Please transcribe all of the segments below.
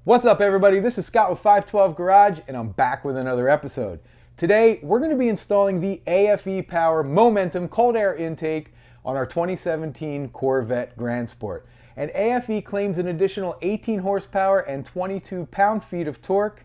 What's up everybody, this is Scott with 512 Garage and I'm back with another episode. Today we're going to be installing the aFe Power Momentum cold air intake on our 2017 Corvette Grand Sport. And aFe claims an additional 18 horsepower and 22 pound-feet of torque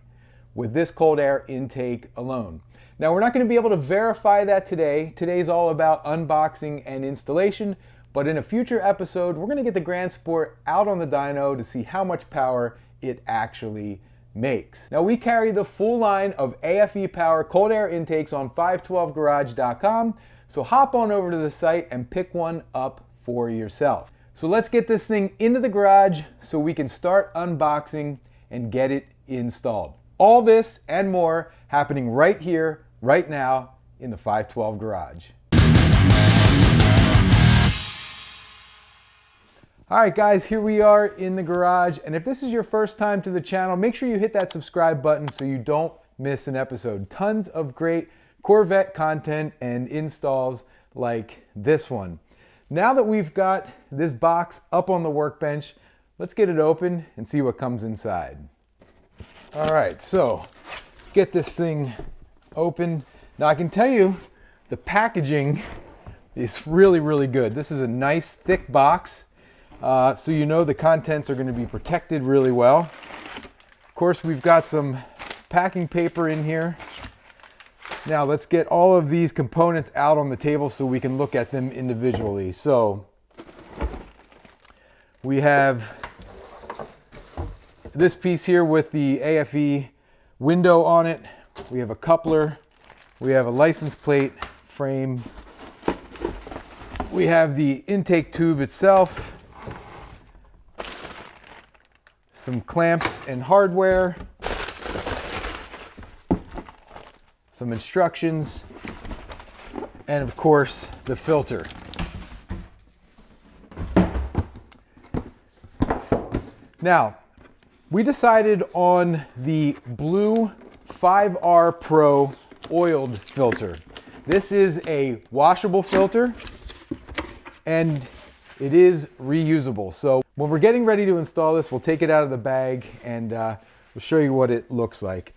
with this cold air intake alone. Now we're not going to be able to verify that today. Today's all about unboxing and installation, but in a future episode we're going to get the Grand Sport out on the dyno to see how much power it actually makes. Now we carry the full line of aFe Power cold air intakes on 512garage.com, so hop on over to the site and pick one up for yourself. So let's get this thing into the garage so we can start unboxing and get it installed. All this and more happening right here, right now in the 512 Garage. Alright guys, here we are in the garage, and if this is your first time to the channel, make sure you hit that subscribe button so you don't miss an episode. Tons of great Corvette content and installs like this one. Now that we've got this box up on the workbench, let's get it open and see what comes inside. Alright, so let's get this thing open. Now I can tell you the packaging is really good. This is a nice thick box. So you know the contents are going to be protected really well. Of course, we've got some packing paper in here. Now let's get all of these components out on the table so we can look at them individually. So we have this piece here with the aFe window on it. We have a coupler. We have a license plate frame. We have the intake tube itself. Some clamps and hardware, some instructions, and of course the filter. Now, we decided on the blue 5R Pro oiled filter. This is a washable filter and it is reusable. So when we're getting ready to install this, we'll take it out of the bag and we'll show you what it looks like.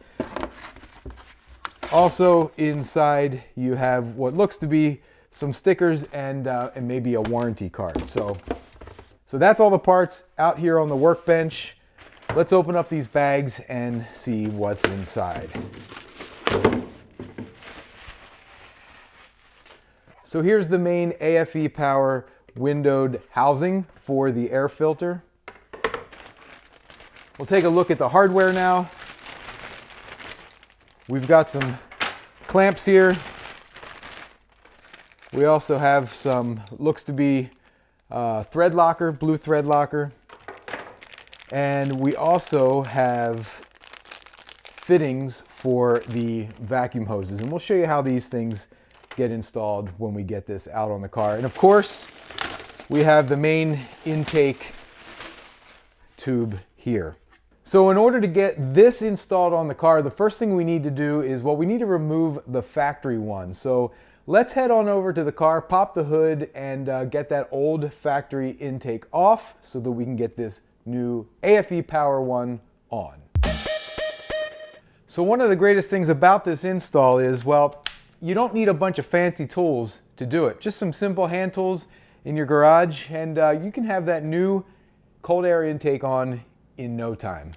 Also inside you have what looks to be some stickers and maybe a warranty card. So that's all the parts out here on the workbench. Let's open up these bags and see what's inside. So here's the main aFe Power windowed housing for the air filter. We'll take a look at the hardware now. We've got some clamps here. We also have some, looks to be thread locker, blue thread locker. And we also have fittings for the vacuum hoses. And we'll show you how these things get installed when we get this out on the car. And of course, we have the main intake tube here. So in order to get this installed on the car, the first thing we need to do is, well, we need to remove the factory one. So let's head on over to the car, pop the hood, and get that old factory intake off so that we can get this new aFe Power one on. So one of the greatest things about this install is, well, you don't need a bunch of fancy tools to do it. Just some simple hand tools in your garage, and you can have that new cold air intake on in no time.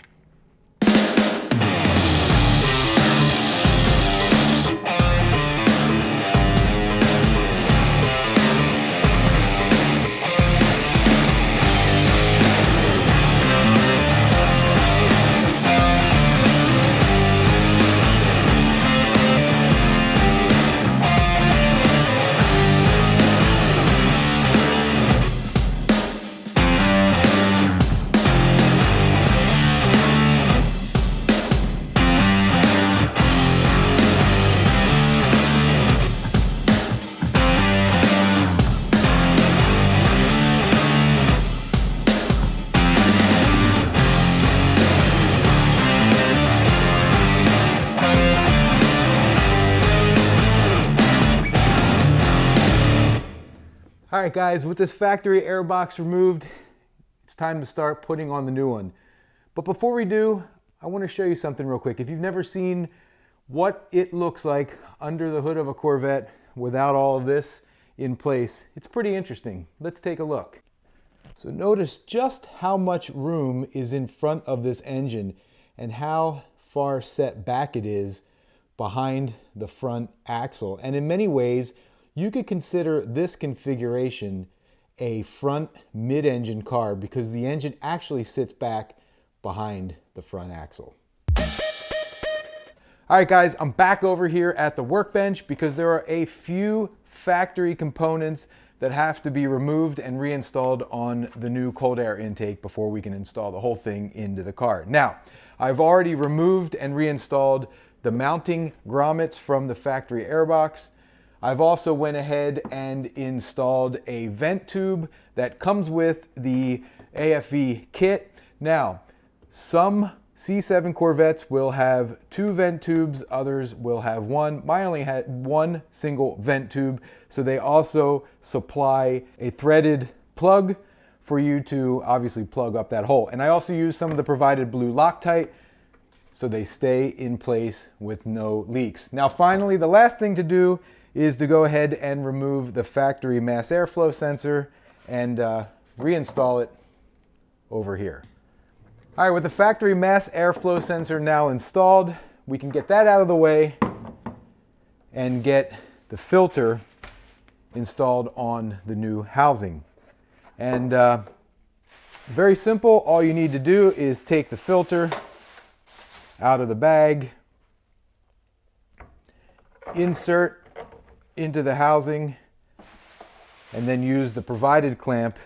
All right guys, with this factory air box removed, it's time to start putting on the new one. But before we do, I want to show you something real quick. If you've never seen what it looks like under the hood of a Corvette without all of this in place, it's pretty interesting. Let's take a look. So notice just how much room is in front of this engine and how far set back it is behind the front axle. And in many ways, you could consider this configuration a front mid-engine car because the engine actually sits back behind the front axle. All right, guys, I'm back over here at the workbench because there are a few factory components that have to be removed and reinstalled on the new cold air intake before we can install the whole thing into the car. Now, I've already removed and reinstalled the mounting grommets from the factory airbox. I've also went ahead and installed a vent tube that comes with the aFe kit. Now, some C7 Corvettes will have 2 vent tubes, others will have 1. Mine only had 1 single vent tube, so they also supply a threaded plug for you to obviously plug up that hole. And I also use some of the provided blue Loctite so they stay in place with no leaks. Now finally, the last thing to do is to go ahead and remove the factory mass airflow sensor and reinstall it over here. All right, with the factory mass airflow sensor now installed, we can get that out of the way and get the filter installed on the new housing. And very simple, all you need to do is take the filter out of the bag, insert into the housing, and then use the provided clamp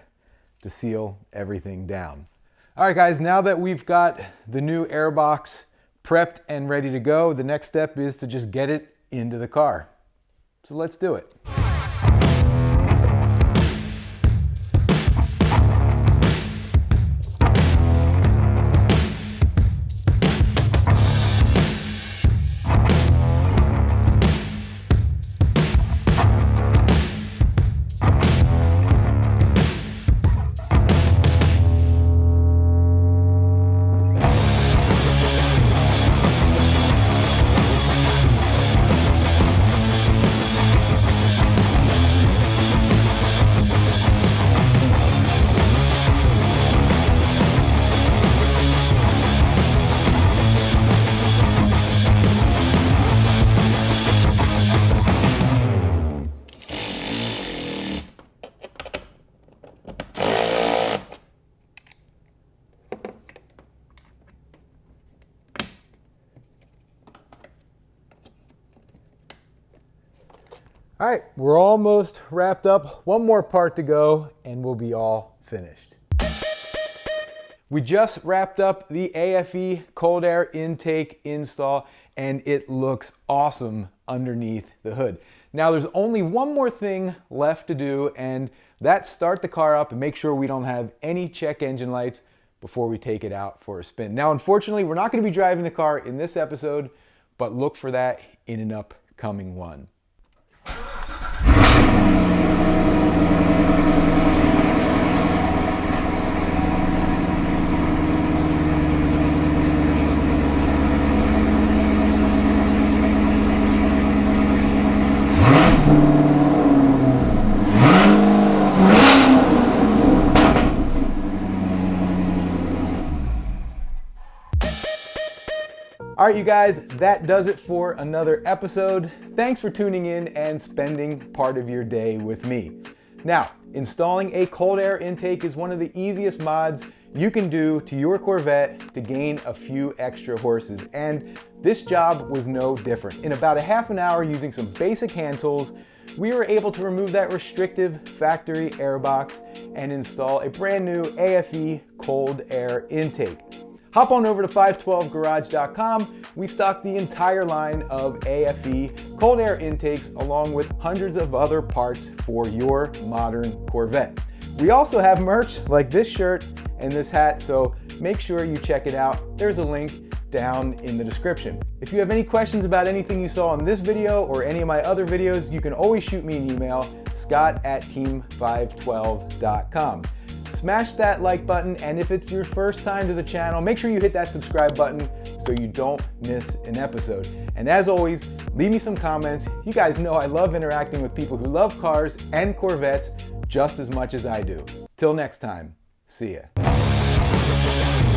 to seal everything down. All right, guys, now that we've got the new airbox prepped and ready to go, the next step is to just get it into the car. So let's do it. All right, we're almost wrapped up. One more part to go and we'll be all finished. We just wrapped up the aFe cold air intake install and it looks awesome underneath the hood. Now there's only one more thing left to do, and that's start the car up and make sure we don't have any check engine lights before we take it out for a spin. Now unfortunately, we're not going to be driving the car in this episode, but look for that in an upcoming one. All right, you guys, that does it for another episode. Thanks for tuning in and spending part of your day with me. Now, installing a cold air intake is one of the easiest mods you can do to your Corvette to gain a few extra horses. And this job was no different. In about a half an hour using some basic hand tools, we were able to remove that restrictive factory airbox and install a brand new aFe cold air intake. Hop on over to Five12Garage.com. We stock the entire line of aFe cold air intakes along with hundreds of other parts for your modern Corvette. We also have merch like this shirt and this hat, so make sure you check it out. There's a link down in the description. If you have any questions about anything you saw in this video or any of my other videos, you can always shoot me an email, scott@team512.com. smash that like button, and if it's your first time to the channel, make sure you hit that subscribe button so you don't miss an episode. And as always, leave me some comments. You guys know I love interacting with people who love cars and Corvettes just as much as I do. Till next time, see ya.